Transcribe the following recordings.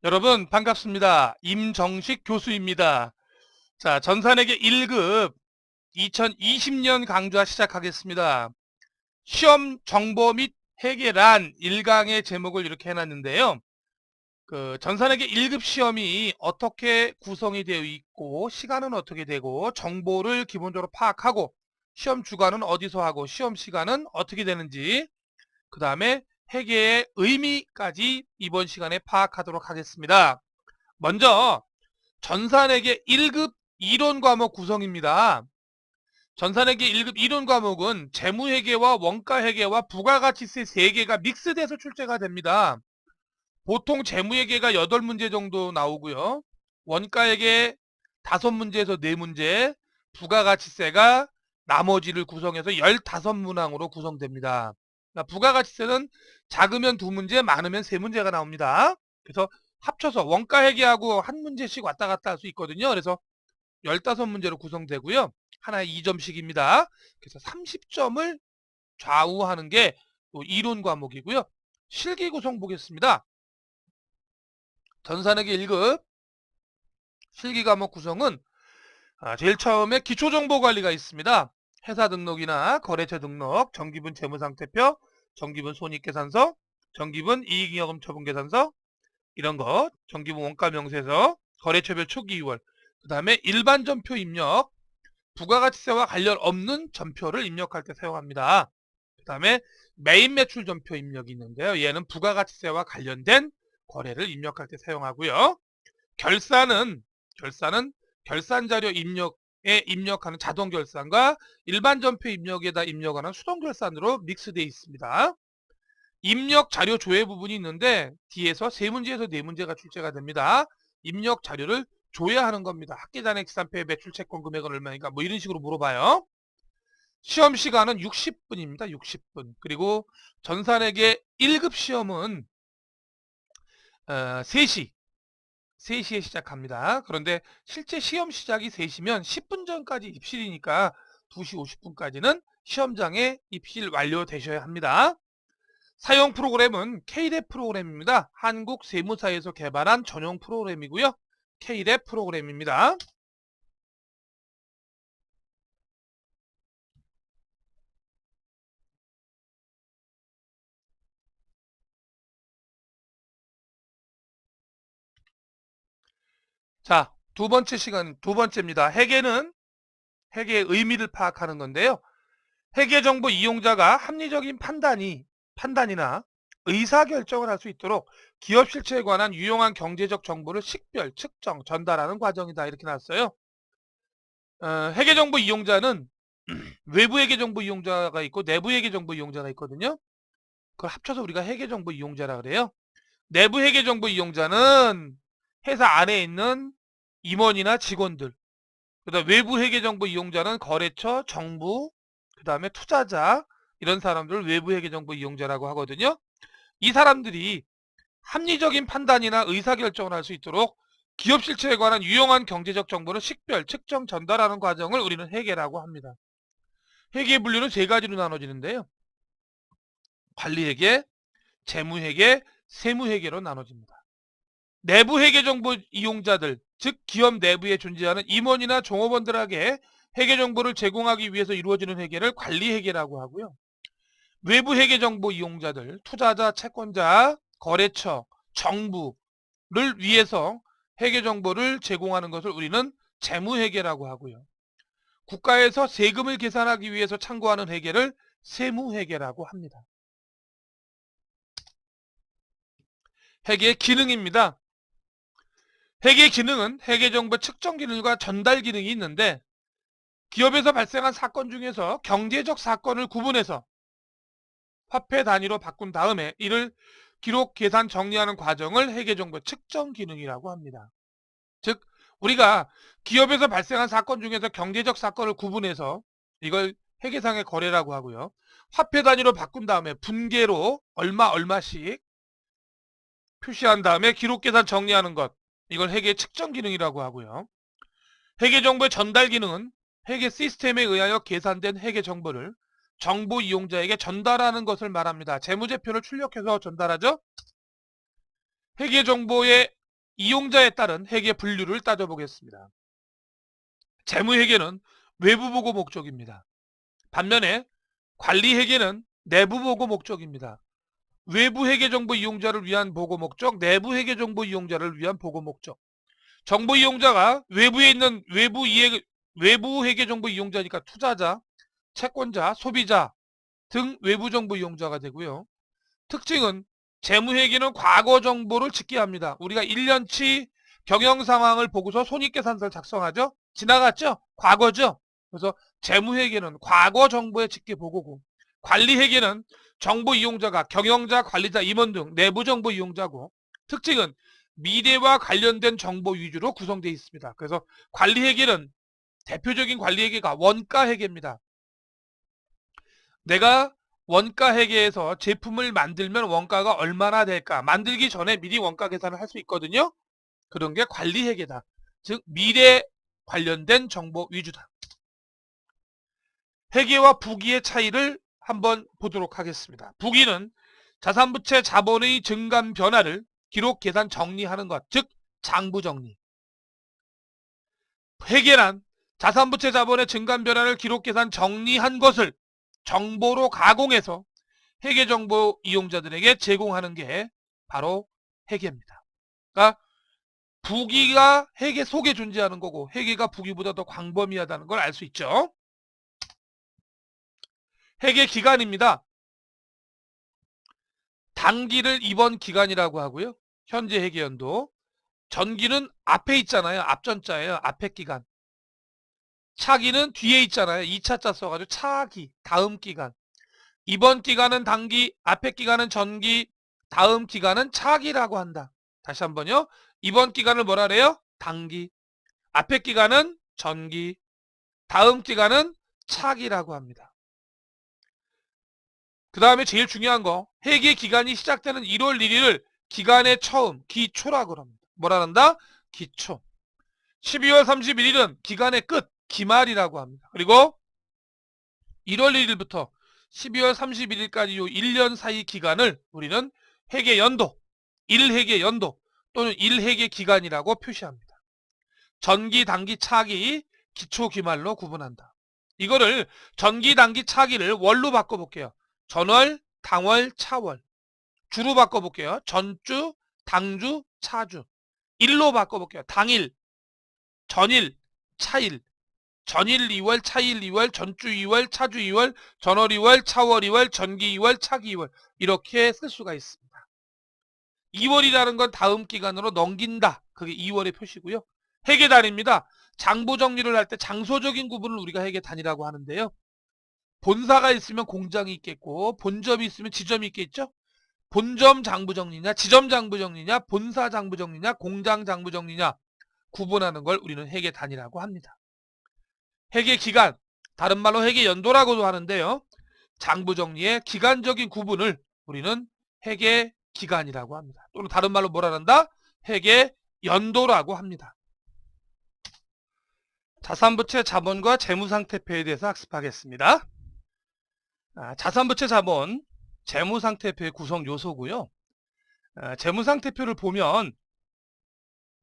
여러분 반갑습니다. 임정식 교수입니다. 자, 전산회계 1급 2020년 강좌 시작하겠습니다. 시험 정보 및 해계란 1강의 제목을 이렇게 해놨는데요. 전산회계 1급 시험이 어떻게 구성이 되어 있고 시간은 어떻게 되고 정보를 기본적으로 파악하고 시험 주관은 어디서 하고 시험 시간은 어떻게 되는지, 그 다음에 회계의 의미까지 이번 시간에 파악하도록 하겠습니다. 먼저 전산회계 1급 이론 과목 구성입니다. 전산회계 1급 이론 과목은 재무회계와 원가회계와 부가가치세 3개가 믹스돼서 출제가 됩니다. 보통 재무회계가 8문제 정도 나오고요. 원가회계 5문제에서 4문제, 부가가치세가 나머지를 구성해서 15문항으로 구성됩니다. 부가가치세는 작으면 2문제, 많으면 3문제가 나옵니다. 그래서 합쳐서 원가회계하고 한 문제씩 왔다 갔다 할 수 있거든요. 그래서 15문제로 구성되고요. 하나에 2점씩입니다. 그래서 30점을 좌우하는 게 이론 과목이고요. 실기 구성 보겠습니다. 전산회계 1급 실기 과목 구성은 제일 처음에 기초정보관리가 있습니다. 회사 등록이나 거래처 등록, 정기분 재무상태표, 정기분 손익계산서, 정기분 이익잉여금처분계산서, 이런 거, 정기분 원가명세서, 거래처별 초기 2월, 그 다음에 일반 전표 입력, 부가가치세와 관련 없는 전표를 입력할 때 사용합니다. 그 다음에 메인 매출 전표 입력이 있는데요. 얘는 부가가치세와 관련된 거래를 입력할 때 사용하고요. 결산은 결산자료 입력에 입력하는 자동 결산과 일반 전표 입력에다 입력하는 수동 결산으로 믹스되어 있습니다. 입력 자료 조회 부분이 있는데 뒤에서 3문제에서 4문제가 출제가 됩니다. 입력 자료를 조회하는 겁니다. 학계잔액 지산표의 매출 채권 금액은 얼마인가 뭐 이런 식으로 물어봐요. 시험 시간은 60분입니다. 60분. 그리고 전산회계 1급 시험은 3시에 시작합니다. 그런데 실제 시험 시작이 3시면 10분 전까지 입실이니까 2시 50분까지는 시험장에 입실 완료되셔야 합니다. 사용 프로그램은 K랩 프로그램입니다. 한국세무사에서 개발한 전용 프로그램이고요. K랩 프로그램입니다. 자, 두 번째입니다. 회계의 의미를 파악하는 건데요. 회계정보 이용자가 합리적인 판단이나 의사결정을 할 수 있도록 기업 실체에 관한 유용한 경제적 정보를 식별, 측정, 전달하는 과정이다. 이렇게 나왔어요. 회계정보 이용자는 외부 회계정보 이용자가 있고 내부 회계정보 이용자가 있거든요. 그걸 합쳐서 우리가 회계정보 이용자라 그래요. 내부 회계정보 이용자는 회사 안에 있는 임원이나 직원들, 그다음 외부 회계정보 이용자는 거래처, 정부, 그 다음에 투자자, 이런 사람들을 외부 회계정보 이용자라고 하거든요. 이 사람들이 합리적인 판단이나 의사결정을 할 수 있도록 기업 실체에 관한 유용한 경제적 정보를 식별, 측정, 전달하는 과정을 우리는 회계라고 합니다. 회계의 분류는 3가지로 나눠지는데요. 관리회계, 재무회계, 세무회계로 나눠집니다. 내부 회계정보 이용자들, 즉 기업 내부에 존재하는 임원이나 종업원들에게 회계정보를 제공하기 위해서 이루어지는 회계를 관리회계라고 하고요. 외부 회계정보 이용자들, 투자자, 채권자, 거래처, 정부를 위해서 회계정보를 제공하는 것을 우리는 재무회계라고 하고요. 국가에서 세금을 계산하기 위해서 참고하는 회계를 세무회계라고 합니다. 회계의 기능입니다. 회계 기능은 회계정보 측정 기능과 전달 기능이 있는데 기업에서 발생한 사건 중에서 경제적 사건을 구분해서 화폐 단위로 바꾼 다음에 이를 기록, 계산, 정리하는 과정을 회계정보 측정 기능이라고 합니다. 즉 우리가 기업에서 발생한 사건 중에서 경제적 사건을 구분해서 이걸 회계상의 거래라고 하고요. 화폐 단위로 바꾼 다음에 분계로 얼마씩 표시한 다음에 기록, 계산, 정리하는 것, 이걸 회계 측정 기능이라고 하고요. 회계 정보의 전달 기능은 회계 시스템에 의하여 계산된 회계 정보를 정보 이용자에게 전달하는 것을 말합니다. 재무제표를 출력해서 전달하죠. 회계 정보의 이용자에 따른 회계 분류를 따져보겠습니다. 재무회계는 외부보고 목적입니다. 반면에 관리회계는 내부보고 목적입니다. 외부회계정보 이용자를 위한 보고 목적, 내부회계정보 이용자를 위한 보고 목적. 정보 이용자가 외부에 있는 외부회계정보 이용자니까 투자자, 채권자, 소비자 등 외부정보 이용자가 되고요. 특징은 재무회계는 과거 정보를 집계합니다. 우리가 1년치 경영상황을 보고서 손익계산서를 작성하죠. 지나갔죠? 과거죠. 그래서 재무회계는 과거 정보의 집계 보고고, 관리회계는 정보 이용자가 경영자, 관리자, 임원 등 내부 정보 이용자고, 특징은 미래와 관련된 정보 위주로 구성되어 있습니다. 그래서 관리회계는 대표적인 관리회계가 원가회계입니다. 내가 원가회계에서 제품을 만들면 원가가 얼마나 될까? 만들기 전에 미리 원가 계산을 할 수 있거든요. 그런 게 관리회계다. 즉 미래 관련된 정보 위주다. 회계와 부기의 차이를 한번 보도록 하겠습니다. 부기는 자산부채 자본의 증감 변화를 기록 계산 정리하는 것, 즉 장부 정리. 회계란 자산부채 자본의 증감 변화를 기록 계산 정리한 것을 정보로 가공해서 회계정보 이용자들에게 제공하는 게 바로 회계입니다. 그러니까 부기가 회계 속에 존재하는 거고 회계가 부기보다 더 광범위하다는 걸 알 수 있죠. 회계 기간입니다. 단기를 이번 기간이라고 하고요. 현재 회계연도. 전기는 앞에 있잖아요. 앞전자예요. 앞에 기간. 차기는 뒤에 있잖아요. 2차자 써가지고 차기, 다음 기간. 이번 기간은 단기, 앞에 기간은 전기, 다음 기간은 차기라고 한다. 다시 한번요. 이번 기간을 뭐라 그래요? 단기. 앞에 기간은 전기, 다음 기간은 차기라고 합니다. 그 다음에 제일 중요한 거, 회계 기간이 시작되는 1월 1일을 기간의 처음, 기초라고 합니다. 뭐라 한다? 기초. 12월 31일은 기간의 끝, 기말이라고 합니다. 그리고 1월 1일부터 12월 31일까지 요 1년 사이 기간을 우리는 회계 연도, 1회계 연도 또는 1회계 기간이라고 표시합니다. 전기, 단기, 차기, 기초, 기말로 구분한다. 이거를 전기, 단기, 차기를 월로 바꿔볼게요. 전월, 당월, 차월. 주로 바꿔볼게요. 전주, 당주, 차주. 일로 바꿔볼게요. 당일, 전일, 차일. 전일 2월, 차일 2월, 전주 2월, 차주 2월, 전월 2월, 차월 2월, 전기 2월, 차기 2월 이렇게 쓸 수가 있습니다. 2월이라는 건 다음 기간으로 넘긴다. 그게 2월의 표시고요. 회계단입니다. 장부 정리를 할 때 장소적인 구분을 우리가 회계단이라고 하는데요. 본사가 있으면 공장이 있겠고 본점이 있으면 지점이 있겠죠. 본점 장부 정리냐, 지점 장부 정리냐, 본사 장부 정리냐, 공장 장부 정리냐 구분하는 걸 우리는 회계단이라고 합니다. 회계기간, 다른 말로 회계연도라고도 하는데요. 장부 정리의 기간적인 구분을 우리는 회계기간이라고 합니다. 또는 다른 말로 뭐라 한다? 회계연도라고 합니다. 자산부채 자본과 재무상태표에 대해서 학습하겠습니다. 자산부채 자본, 재무상태표의 구성 요소고요. 재무상태표를 보면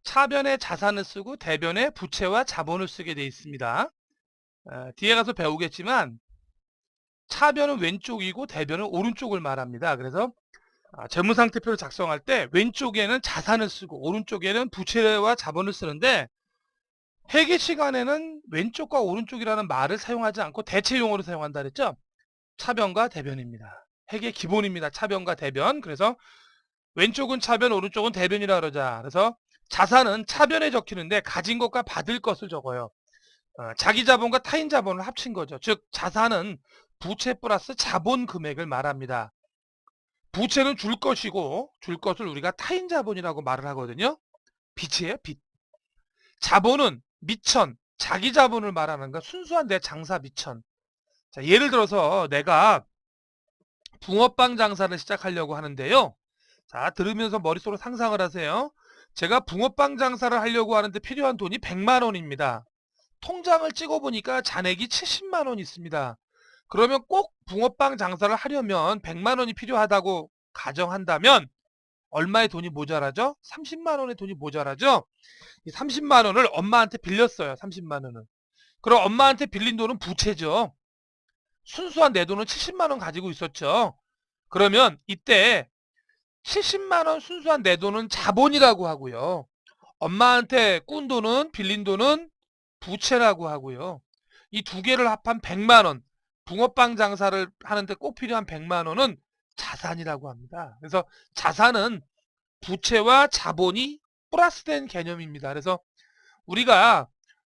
차변에 자산을 쓰고 대변에 부채와 자본을 쓰게 되어 있습니다. 뒤에 가서 배우겠지만 차변은 왼쪽이고 대변은 오른쪽을 말합니다. 그래서 재무상태표를 작성할 때 왼쪽에는 자산을 쓰고 오른쪽에는 부채와 자본을 쓰는데 회계 시간에는 왼쪽과 오른쪽이라는 말을 사용하지 않고 대체 용어를 사용한다 그랬죠. 차변과 대변입니다. 회계 기본입니다. 차변과 대변. 그래서 왼쪽은 차변, 오른쪽은 대변이라 그러자. 그래서 자산은 차변에 적히는데 가진 것과 받을 것을 적어요. 자기 자본과 타인 자본을 합친 거죠. 즉 자산은 부채 플러스 자본 금액을 말합니다. 부채는 줄 것이고 줄 것을 우리가 타인 자본이라고 말을 하거든요. 빚이에요, 빚. 자본은 미천, 자기 자본을 말하는 거, 순수한 내 장사 미천. 자, 예를 들어서 내가 붕어빵 장사를 시작하려고 하는데요. 자, 들으면서 머릿속으로 상상을 하세요. 제가 붕어빵 장사를 하려고 하는데 필요한 돈이 100만 원입니다. 통장을 찍어보니까 잔액이 70만 원 있습니다. 그러면 꼭 붕어빵 장사를 하려면 100만 원이 필요하다고 가정한다면 얼마의 돈이 모자라죠? 30만 원의 돈이 모자라죠? 이 30만 원을 엄마한테 빌렸어요. 30만 원은. 그럼 엄마한테 빌린 돈은 부채죠. 순수한 내 돈은 70만 원 가지고 있었죠. 그러면 이때 70만 원 순수한 내 돈은 자본이라고 하고요. 엄마한테 꾼 돈은 빌린 돈은 부채라고 하고요. 이 두 개를 합한 100만 원, 붕어빵 장사를 하는데 꼭 필요한 100만 원은 자산이라고 합니다. 그래서 자산은 부채와 자본이 플러스된 개념입니다. 그래서 우리가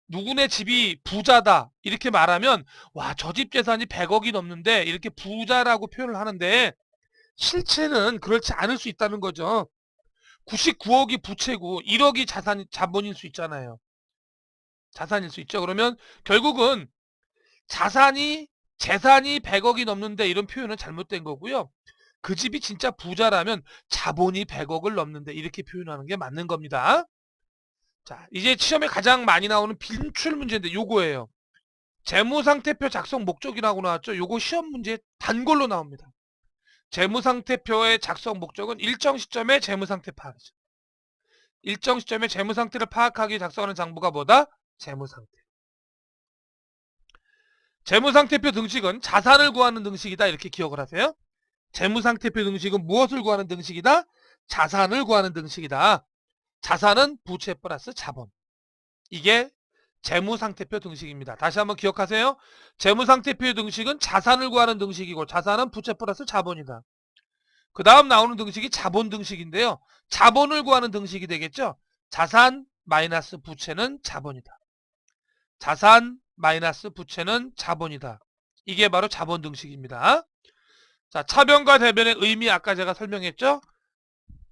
누구네 집이 부자다 이렇게 말하면 와, 저 집 재산이 100억이 넘는데 이렇게 부자라고 표현을 하는데 실체는 그렇지 않을 수 있다는 거죠. 99억이 부채고 1억이 자본일 수 있잖아요. 자산일 수 있죠. 그러면 결국은 재산이 100억이 넘는데 이런 표현은 잘못된 거고요. 그 집이 진짜 부자라면 자본이 100억을 넘는데 이렇게 표현하는 게 맞는 겁니다. 자, 이제 시험에 가장 많이 나오는 빈출 문제인데 요거예요. 재무상태표 작성 목적이라고 나왔죠. 요거 시험 문제 단골로 나옵니다. 재무상태표의 작성 목적은 일정 시점에 재무상태 파악이죠. 일정 시점에 재무상태를 파악하기 위해 작성하는 장부가 뭐다? 재무상태. 재무상태표 등식은 자산을 구하는 등식이다 이렇게 기억을 하세요. 재무상태표 등식은 무엇을 구하는 등식이다? 자산을 구하는 등식이다. 자산은 부채 플러스 자본. 이게 재무상태표 등식입니다. 다시 한번 기억하세요. 재무상태표 등식은 자산을 구하는 등식이고 자산은 부채 플러스 자본이다. 그 다음 나오는 등식이 자본 등식인데요. 자본을 구하는 등식이 되겠죠. 자산 마이너스 부채는 자본이다. 자산 마이너스 부채는 자본이다. 이게 바로 자본 등식입니다. 자, 차변과 대변의 의미 아까 제가 설명했죠.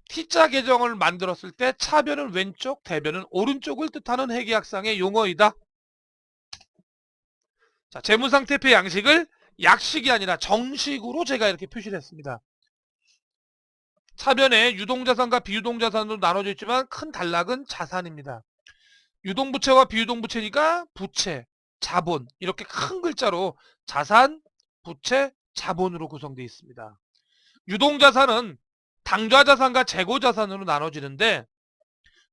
T자 계정을 만들었을 때 차변은 왼쪽, 대변은 오른쪽을 뜻하는 회계학상의 용어이다. 자, 재무상태표 양식을 약식이 아니라 정식으로 제가 이렇게 표시를 했습니다. 차변에 유동자산과 비유동자산으로 나눠져 있지만 큰 단락은 자산입니다. 유동부채와 비유동부채니까 부채, 자본 이렇게 큰 글자로 자산, 부채, 자본으로 구성되어 있습니다. 유동자산은 당좌자산과 재고자산으로 나눠지는데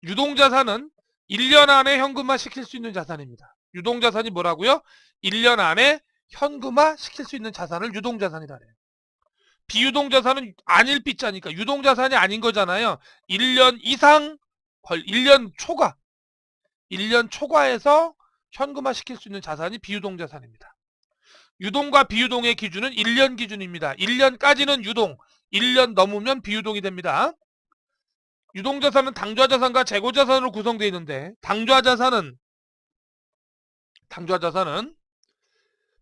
유동자산은 1년 안에 현금화 시킬 수 있는 자산입니다. 유동자산이 뭐라고요? 1년 안에 현금화 시킬 수 있는 자산을 유동자산이라 해요. 비유동자산은 아닐 삐자니까 유동자산이 아닌 거잖아요. 1년 이상 1년 초과해서 현금화 시킬 수 있는 자산이 비유동자산입니다. 유동과 비유동의 기준은 1년 기준입니다. 1년까지는 유동, 1년 넘으면 비유동이 됩니다. 유동자산은 당좌자산과 재고자산으로 구성되어 있는데 당좌자산은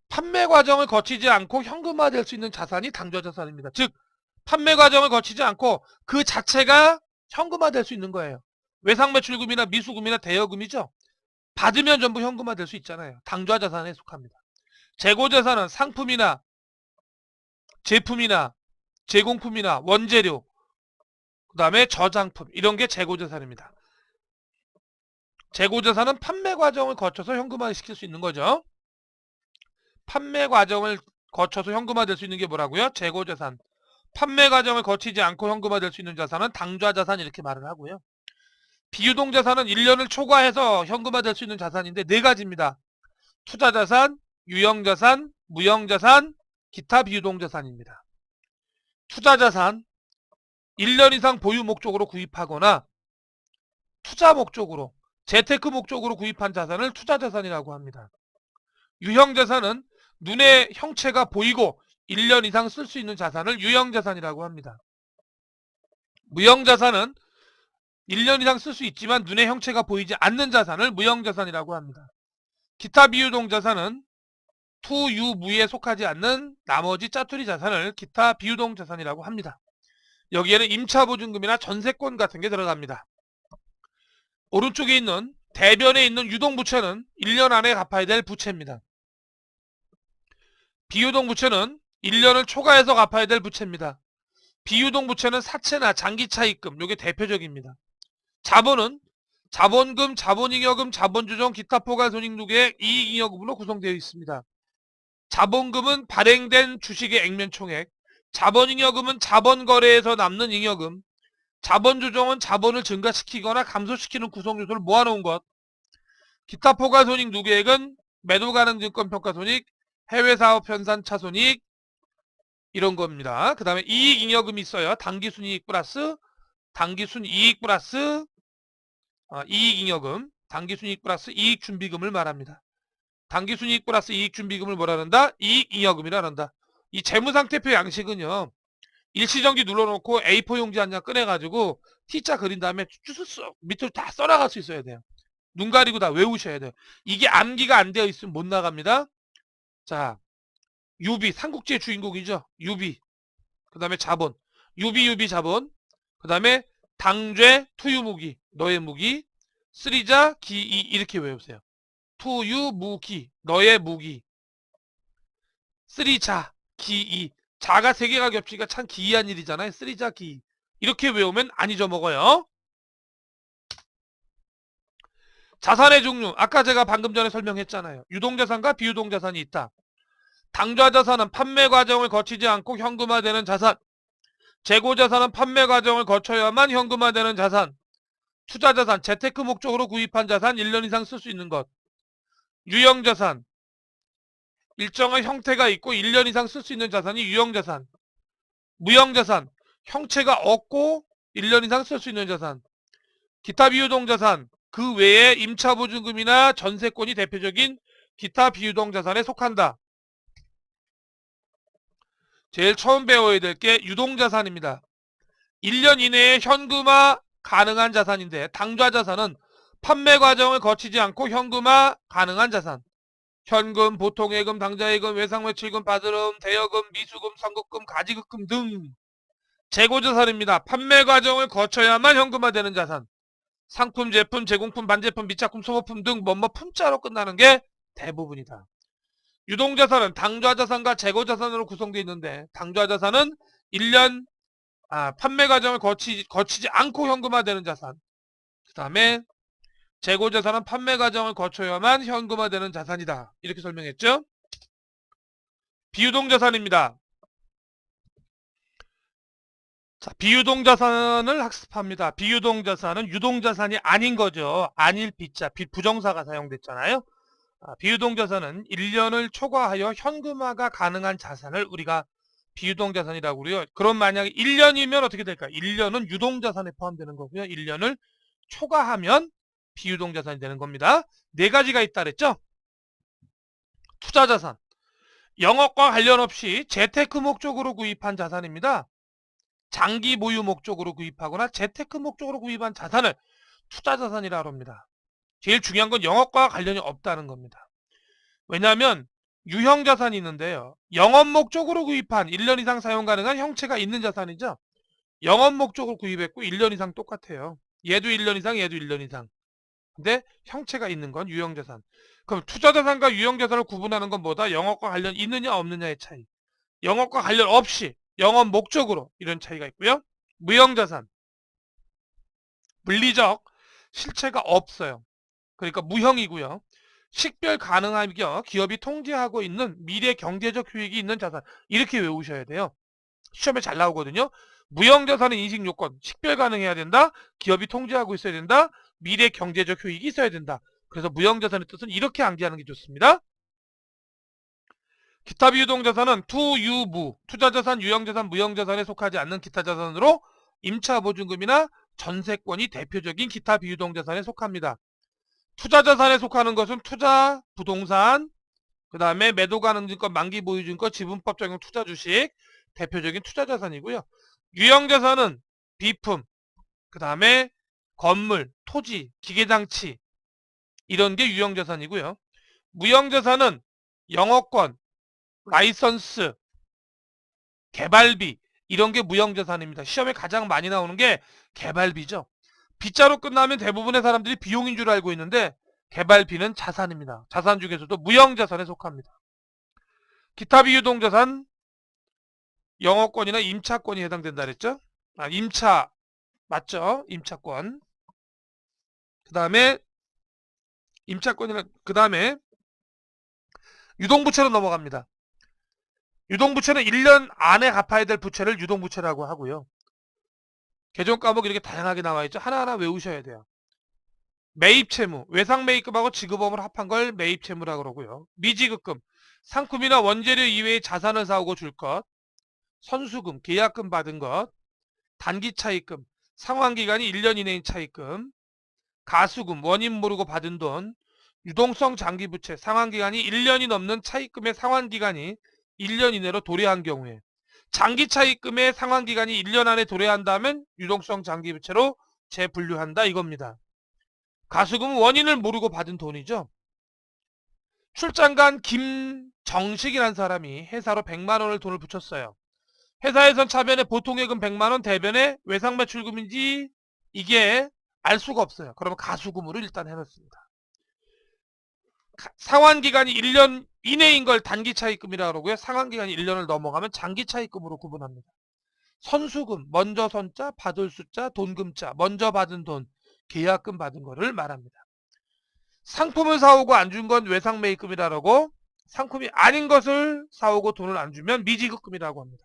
판매 과정을 거치지 않고 현금화될 수 있는 자산이 당좌자산입니다. 즉 판매 과정을 거치지 않고 그 자체가 현금화될 수 있는 거예요. 외상매출금이나 미수금이나 대여금이죠. 받으면 전부 현금화될 수 있잖아요. 당좌자산에 속합니다. 재고자산은 상품이나 제품이나 제공품이나 원재료 그 다음에 저장품 이런 게 재고자산입니다. 재고자산은 판매 과정을 거쳐서 현금화 시킬 수 있는 거죠. 판매 과정을 거쳐서 현금화될 수 있는 게 뭐라고요? 재고자산. 판매 과정을 거치지 않고 현금화될 수 있는 자산은 당좌자산 이렇게 말을 하고요. 비유동자산은 1년을 초과해서 현금화될 수 있는 자산인데 네 가지입니다. 투자자산, 유형자산, 무형자산, 기타 비유동자산입니다. 투자자산, 1년 이상 보유 목적으로 구입하거나 투자 목적으로, 재테크 목적으로 구입한 자산을 투자자산이라고 합니다. 유형자산은 눈에 형체가 보이고 1년 이상 쓸 수 있는 자산을 유형자산이라고 합니다. 무형자산은 1년 이상 쓸 수 있지만 눈에 형체가 보이지 않는 자산을 무형자산이라고 합니다. 기타 비유동자산은 투, 유, 무에 속하지 않는 나머지 짜투리 자산을 기타 비유동자산이라고 합니다. 여기에는 임차보증금이나 전세권 같은 게 들어갑니다. 오른쪽에 있는 대변에 있는 유동부채는 1년 안에 갚아야 될 부채입니다. 비유동부채는 1년을 초과해서 갚아야 될 부채입니다. 비유동부채는 사채나 장기차입금, 이게 대표적입니다. 자본은 자본금, 자본잉여금, 자본조정, 기타 포괄손익노계액, 이익잉여금으로 구성되어 있습니다. 자본금은 발행된 주식의 액면총액, 자본잉여금은 자본거래에서 남는 잉여금, 자본 조정은 자본을 증가시키거나 감소시키는 구성 요소를 모아놓은 것. 기타 포괄손익 누계액은 매도 가능 증권 평가손익, 해외 사업 현산 차손익 이런 겁니다. 그 다음에 이익 잉여금이 있어요. 당기순이익 플러스 당기순이익 플러스 이익 잉여금, 당기순이익 플러스 이익 준비금을 말합니다. 당기순이익 플러스 이익 준비금을 뭐라 한다? 이익 잉여금이라 한다. 이 재무상태표 양식은요. 일시정지 눌러놓고 A4 용지 한 장 꺼내가지고 T자 그린 다음에 쭉 밑으로 다 써나갈 수 있어야 돼요. 눈 가리고 다 외우셔야 돼요. 이게 암기가 안 되어 있으면 못 나갑니다. 자, 유비, 삼국지의 주인공이죠. 유비. 그 다음에 자본. 유비 자본. 그 다음에 당죄, 투유무기, 너의 무기. 쓰리자, 기이 이렇게 외우세요. 투유무기, 너의 무기. 쓰리자, 기이. 자가 세 개가 겹치기가 참 기이한 일이잖아요. 쓰리자, 기이. 이렇게 외우면 안 잊어먹어요. 자산의 종류. 아까 제가 방금 전에 설명했잖아요. 유동자산과 비유동자산이 있다. 당좌자산은 판매 과정을 거치지 않고 현금화되는 자산. 재고자산은 판매 과정을 거쳐야만 현금화되는 자산. 투자자산, 재테크 목적으로 구입한 자산 1년 이상 쓸 수 있는 것. 유형자산, 일정한 형태가 있고 1년 이상 쓸 수 있는 자산이 유형자산. 무형자산, 형체가 없고 1년 이상 쓸 수 있는 자산. 기타 비유동자산, 그 외에 임차보증금이나 전세권이 대표적인 기타 비유동자산에 속한다. 제일 처음 배워야 될 게 유동자산입니다. 1년 이내에 현금화 가능한 자산인데 당좌자산은 판매 과정을 거치지 않고 현금화 가능한 자산. 현금, 보통예금, 당좌예금, 외상외출금, 받으름, 대여금, 미수금, 선급금, 가지급금 등. 재고자산입니다. 판매 과정을 거쳐야만 현금화되는 자산. 상품, 제품, 제공품, 반제품, 미착품, 소모품 등 뭐뭐 품자로 끝나는 게 대부분이다. 유동자산은 당좌자산과 재고자산으로 구성되어 있는데 당좌자산은 1년 판매 과정을 거치지 않고 현금화되는 자산. 그 다음에 재고자산은 판매 과정을 거쳐야만 현금화되는 자산이다. 이렇게 설명했죠. 비유동자산입니다. 자, 비유동자산을 학습합니다. 비유동자산은 유동자산이 아닌 거죠. 아닐 빚자, 빚 부정사가 사용됐잖아요. 비유동자산은 1년을 초과하여 현금화가 가능한 자산을 우리가 비유동자산이라고 그래요. 그럼 만약에 1년이면 어떻게 될까요? 1년은 유동자산에 포함되는 거고요. 1년을 초과하면 비유동자산이 되는 겁니다. 네 가지가 있다 그랬죠? 투자자산. 영업과 관련 없이 재테크 목적으로 구입한 자산입니다. 장기 보유 목적으로 구입하거나 재테크 목적으로 구입한 자산을 투자자산이라고 합니다. 제일 중요한 건 영업과 관련이 없다는 겁니다. 왜냐하면 유형자산이 있는데요. 영업 목적으로 구입한 1년 이상 사용 가능한 형체가 있는 자산이죠. 영업 목적으로 구입했고 1년 이상 똑같아요. 얘도 1년 이상, 얘도 1년 이상. 근데 형체가 있는 건 유형자산. 그럼 투자자산과 유형자산을 구분하는 건 뭐다? 영업과 관련 있느냐 없느냐의 차이. 영업과 관련 없이 영업 목적으로 이런 차이가 있고요. 무형자산. 물리적 실체가 없어요. 그러니까 무형이고요. 식별 가능하며 기업이 통제하고 있는 미래 경제적 효익이 있는 자산. 이렇게 외우셔야 돼요. 시험에 잘 나오거든요. 무형자산은 인식 요건. 식별 가능해야 된다. 기업이 통제하고 있어야 된다. 미래 경제적 효익이 있어야 된다. 그래서 무형자산의 뜻은 이렇게 암기하는 게 좋습니다. 기타 비유동자산은 투유무, 투자자산, 유형자산, 무형자산에 속하지 않는 기타 자산으로 임차보증금이나 전세권이 대표적인 기타 비유동자산에 속합니다. 투자자산에 속하는 것은 투자, 부동산, 그 다음에 매도가능증권, 만기보유증권, 지분법 적용 투자주식, 대표적인 투자자산이고요. 유형자산은 비품, 그 다음에 건물, 토지, 기계장치 이런 게 유형자산이고요. 무형자산은 영어권, 라이선스, 개발비 이런 게 무형자산입니다. 시험에 가장 많이 나오는 게 개발비죠. 빗자로 끝나면 대부분의 사람들이 비용인 줄 알고 있는데 개발비는 자산입니다. 자산 중에서도 무형자산에 속합니다. 기타 비유동자산 영어권이나 임차권이 해당된다 그랬죠? 임차 맞죠? 임차권. 그 다음에 임차권이나 그 다음에 유동부채로 넘어갑니다. 유동부채는 1년 안에 갚아야 될 부채를 유동부채라고 하고요. 개정 과목 이렇게 다양하게 나와 있죠. 하나하나 외우셔야 돼요. 매입채무, 외상매입금하고 지급업을 합한 걸 매입채무라고 그러고요. 미지급금, 상품이나 원재료 이외의 자산을 사오고 줄 것. 선수금, 계약금 받은 것. 단기차입금, 상환기간이 1년 이내인 차입금. 가수금, 원인 모르고 받은 돈. 유동성 장기부채, 상환기간이 1년이 넘는 차입금의 상환기간이 1년 이내로 도래한 경우에, 장기차입금의 상환기간이 1년 안에 도래한다면 유동성 장기부채로 재분류한다 이겁니다. 가수금은 원인을 모르고 받은 돈이죠. 출장간 김정식이라는 사람이 회사로 100만원을 돈을 붙였어요. 회사에선 차변에 보통예금 100만원, 대변에 외상매출금인지 이게 알 수가 없어요. 그러면 가수금으로 일단 해놓습니다. 상환기간이 1년 이내인 걸 단기차입금이라고 그러고요. 상환기간이 1년을 넘어가면 장기차입금으로 구분합니다. 선수금, 먼저 선자, 받을 숫자, 돈금자, 먼저 받은 돈, 계약금 받은 거를 말합니다. 상품을 사오고 안 준 건 외상매입금이라고, 상품이 아닌 것을 사오고 돈을 안 주면 미지급금이라고 합니다.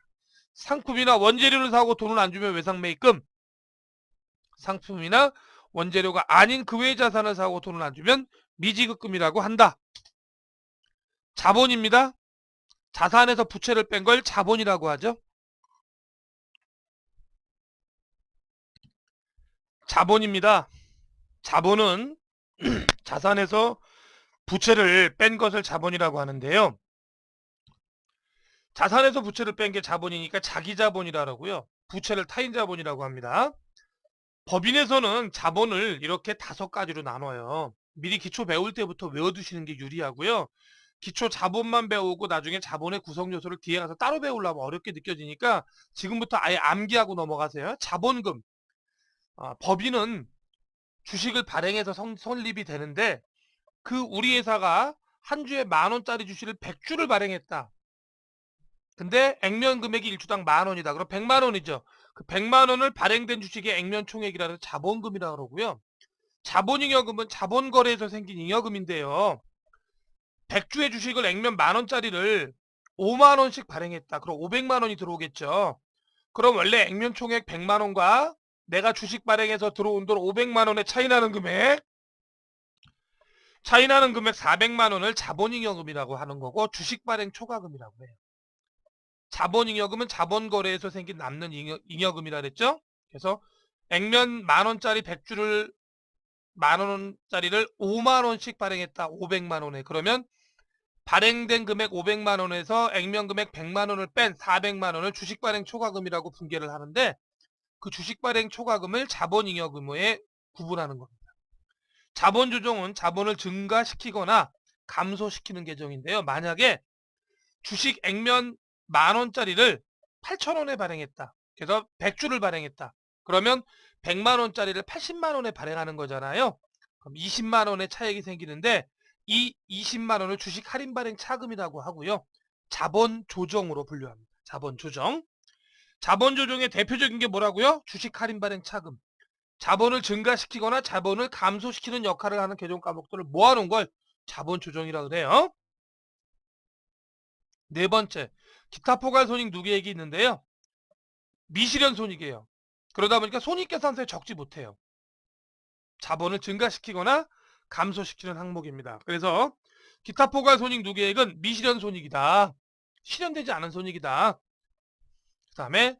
상품이나 원재료를 사오고 돈을 안 주면 외상매입금, 상품이나 원재료가 아닌 그 외의 자산을 사오고 돈을 안 주면 미지급금이라고 한다. 자본입니다. 자산에서 부채를 뺀 걸 자본이라고 하죠. 자본입니다. 자본은 자산에서 부채를 뺀 것을 자본이라고 하는데요. 자산에서 부채를 뺀 게 자본이니까 자기자본이라고요. 부채를 타인자본이라고 합니다. 법인에서는 자본을 이렇게 5가지로 나눠요. 미리 기초 배울 때부터 외워두시는 게 유리하고요. 기초 자본만 배우고 나중에 자본의 구성 요소를 뒤에 가서 따로 배우려면 어렵게 느껴지니까 지금부터 아예 암기하고 넘어가세요. 자본금. 법인은 주식을 발행해서 설립이 되는데, 그 우리 회사가 한 주에 10,000원짜리 주식을 100주를 발행했다. 근데 액면 금액이 1주당 10,000원이다. 그럼 100만원이죠. 그 100만원을 발행된 주식의 액면 총액이라는 자본금이라고 그러고요. 자본잉여금은 자본거래에서 생긴 잉여금인데요. 100주의 주식을 액면 10,000원짜리를 5만원씩 발행했다. 그럼 500만원이 들어오겠죠. 그럼 원래 액면 총액 100만원과 내가 주식 발행해서 들어온 돈 500만원의 차이나는 금액 400만원을 자본잉여금이라고 하는 거고, 주식 발행 초과금이라고 해요. 자본잉여금은 자본거래에서 생긴 남는 잉여금이라 그랬죠. 그래서 액면 10,000원짜리 100주를 10,000원짜리를 5만원씩 발행했다. 500만원에. 그러면 발행된 금액 500만원에서 액면 금액 100만원을 뺀 400만원을 주식 발행 초과금이라고 분계를 하는데, 그 주식 발행 초과금을 자본잉여금에 구분하는 겁니다. 자본 조정은 자본을 증가시키거나 감소시키는 계정인데요. 만약에 주식 액면 10,000원짜리를 8,000원에 발행했다. 그래서 100주를 발행했다. 그러면 100만원짜리를 80만원에 발행하는 거잖아요. 그럼 20만원의 차익이 생기는데, 이 20만원을 주식 할인 발행 차금이라고 하고요. 자본 조정으로 분류합니다. 자본 조정. 자본 조정의 대표적인 게 뭐라고요? 주식 할인 발행 차금. 자본을 증가시키거나 자본을 감소시키는 역할을 하는 개정 과목들을 모아놓은 걸 자본 조정이라고 그래요. 네 번째, 기타 포괄 손익 누계액이 있는데요. 미실현 손익이에요. 그러다 보니까 손익계산서에 적지 못해요. 자본을 증가시키거나 감소시키는 항목입니다. 그래서 기타 포괄 손익 누계액은 미실현 손익이다. 실현되지 않은 손익이다. 그 다음에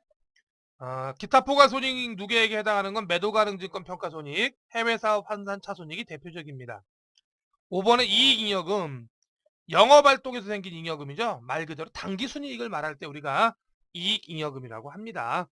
기타 포괄 손익 누계액에 해당하는 건 매도 가능 증권 평가 손익, 해외 사업 환산 차손익이 대표적입니다. 5번의 이익잉여금, 영업활동에서 생긴 잉여금이죠. 말 그대로 당기순이익을 말할 때 우리가 이익잉여금이라고 합니다.